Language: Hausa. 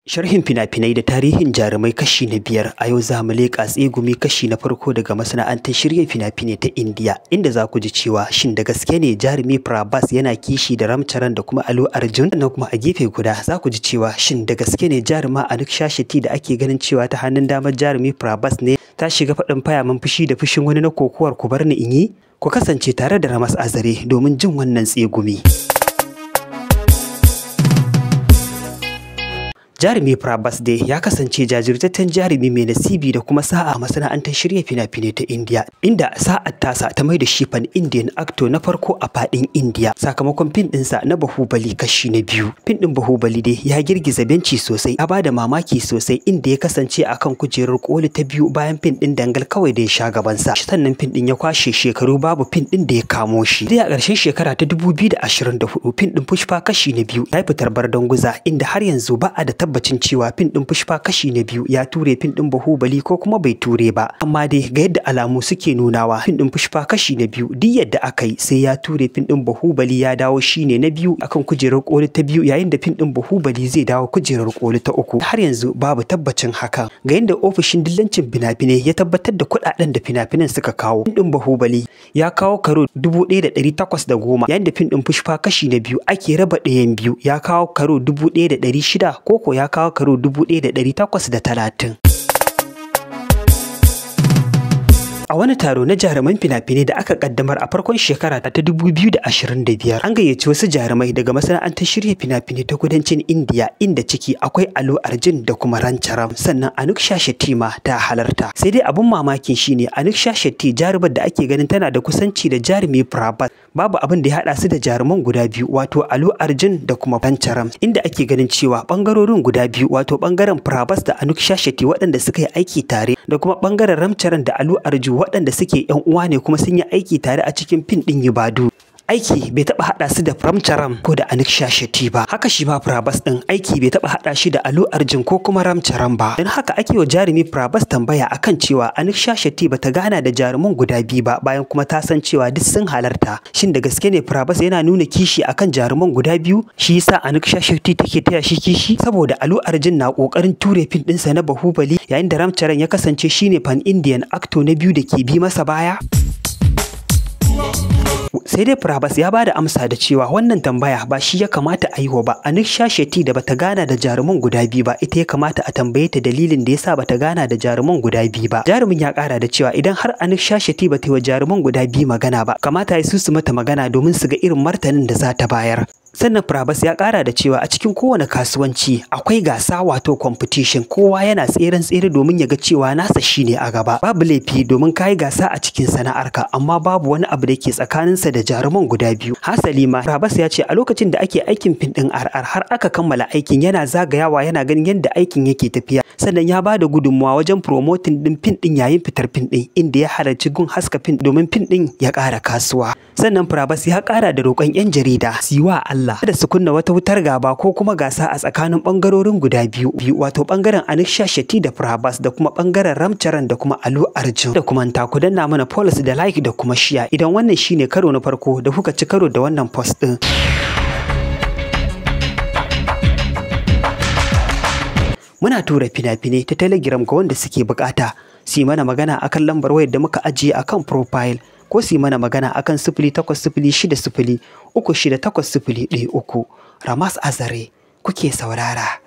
Sharhin fina-finai da tarihin jarumai kashi na biyar. A yau za mu leƙa tsegumi kashi na farko daga masana'antar shirya fina-finai ta Indiya, inda za ku ji cewa shin da gaske ne jarumi Prabhas yana kishi da Ramcharan da kuma Allu Arjun? Sannan kuma a gefe guda za ku ji cewa shin da gaske ne jaruma Anushka Shetty da ake ganin cewa ta hannun damar jarumi Prabhas ne ta shiga faɗin fayaman fushi da fushin wani na kokowar ku bar ni in yi? Ku kasance tare da Ramas Azare domin jin wannan tsegumi. Jarumi Prabhas dai ya kasance jajirtaccen jarumi mai nasibi da kuma sa'a masana'antar shirya fina-finai ta Indiya, inda sa'ar tasa ta mai da shi fan Indian actor na farko a fadin Indiya sakamakon fin ɗinsa na Bahubali kashi na biyu. Fin ɗin Bahubali dai ya girgiza benci sosai, ya bada mamaki sosai, inda ya kasance akan kujerar koli ta biyu bayan fin ɗin Dangal kawai da ya sha gabansa. Sannan fin ɗin ya kwashe shekaru babu fin ɗin da ya kamo shi. Dai a ƙarshen shekara ta 2024 fin ɗin Pushpa kashi na biyu ya fitar bardanguza, inda har yanzu ba a da tabbacin cewa fin ɗin Pushpa kashi na biyu ya ture fin ɗin Bahubali ko kuma bai ture ba, amma dai ga yadda alamu suke nunawa fin ɗin Pushpa kashi na biyu duk yadda aka yi sai ya ture fin ɗin Bahubali, ya dawo shine na biyu akan kujerar koli ta biyu, yayin da fin ɗin Bahubali zai dawo kujerar koli ta uku. Har yanzu babu tabbacin hakan ga yadda ofishin dillancin fina-finai ya tabbatar da kuɗaɗen da fina-finan suka kawo. Fin ɗin Bahubali ya kawo karo 1,810, yayin da fin ɗin Pushpa kashi na biyu ake raba ɗayan biyu ya kawo karo 1,600, koko ya kawo karo 1,830. A wani taro na jaruman fina-finai da aka kaddamar a farkon shekara ta 2025, an gayyaci wasu jarumai daga masana'antar shirya fina-finai ta kudancin Indiya, inda ciki akwai Allu Arjun da kuma Ramcharan, sannan Anushka Shetty ma ta halarta. Sai dai abun mamakin shine Anushka Shetty, jarumar da ake ganin tana da kusanci da jarumi Prabhas, babu abin da ya hada su da jaruman guda biyu, wato Allu Arjun da kuma Ramcharan, inda ake ganin cewa bangarorin guda biyu, wato bangaren Prabhas da Anushka Shetty waɗanda suka yi aiki tare, da kuma bangaren Ramcharan da Allu Arjun waɗanda suke yan uwa ne kuma sun yi aiki tare a cikin fin ɗin Yubadu. Aiki bai taɓa haɗa su da Ramcharan ko da Anushka Shetty ba. Haka shi ma Prabhas ɗin aiki bai taɓa haɗa shi da Allu Arjun ko kuma Ramcharan ba. Don haka ake wa jarumi Prabhas tambaya akan cewa Anushka Shetty bata gana da jaruman guda biyu ba, bayan kuma ta san cewa duk sun halarta. Shin da gaske ne Prabhas yana nuna kishi akan jaruman guda biyu? Shi yasa Anushka Shetty take taya shi kishi? Saboda Allu Arjun na kokarin ture fin ɗinsa na Bahubali, yayin da Ramcharan ya kasance shine fan Indian actor na biyu da ke bi masa baya. Sai dai Prabhas ya bada amsa da cewa wannan tambaya ba shi ya kamata a yi wa ba. Anushka Shetty da bata gana da jaruman guda biyu ba, ita ya kamata a tambaye ta dalilin da yasa bata gana da jaruman guda biyu ba. Jarumin ya kara da cewa idan har Anushka Shetty bata yi wa jaruman guda biyu magana ba, kamata ya su mata magana domin su ga irin martanin da za ta bayar. Sannan Prabhas ya kara da cewa a cikin kowane kasuwanci akwai gasa, wato competition, kowa yana tsere domin ya ga cewa nasa shine a gaba. Babu laifi domin kayi gasa a cikin sana'arka, amma babu wani abu da ke tsakaninsa da jaruman guda biyu. Hasali ma Prabhas ya ce a lokacin da ake aikin fin ɗin RR har aka kammala aikin yana zagayawa yana ganin yadda aikin yake tafiya, sannan ya bada gudunmawa wajen promoting ɗin fin ɗin yayin fitar fin ɗin, inda ya halarci gun haska fin domin fin ɗin ya ƙara kasuwa. Sannan Prabhas ya ƙara da roƙon 'yan jarida su yi wa Allah da su kunna wata wutar gaba ko kuma gasa a tsakanin bangarorin guda biyu, wato bangaren Anushka Shetty da Prabhas da kuma bangaren Ramcharan da kuma Allu Arjun. Da kuma ku danna mana follow da like da kuma share idan wannan shine karo na farko da kuka ci karo da wannan post din. Muna tura fina-finai ta Telegram ga wanda suke bukata, su yi mana magana akan lambar wayar da muka ajiye akan profile, ko su yi mana magana akan 0806036801. Ramas Azare kuke saurara.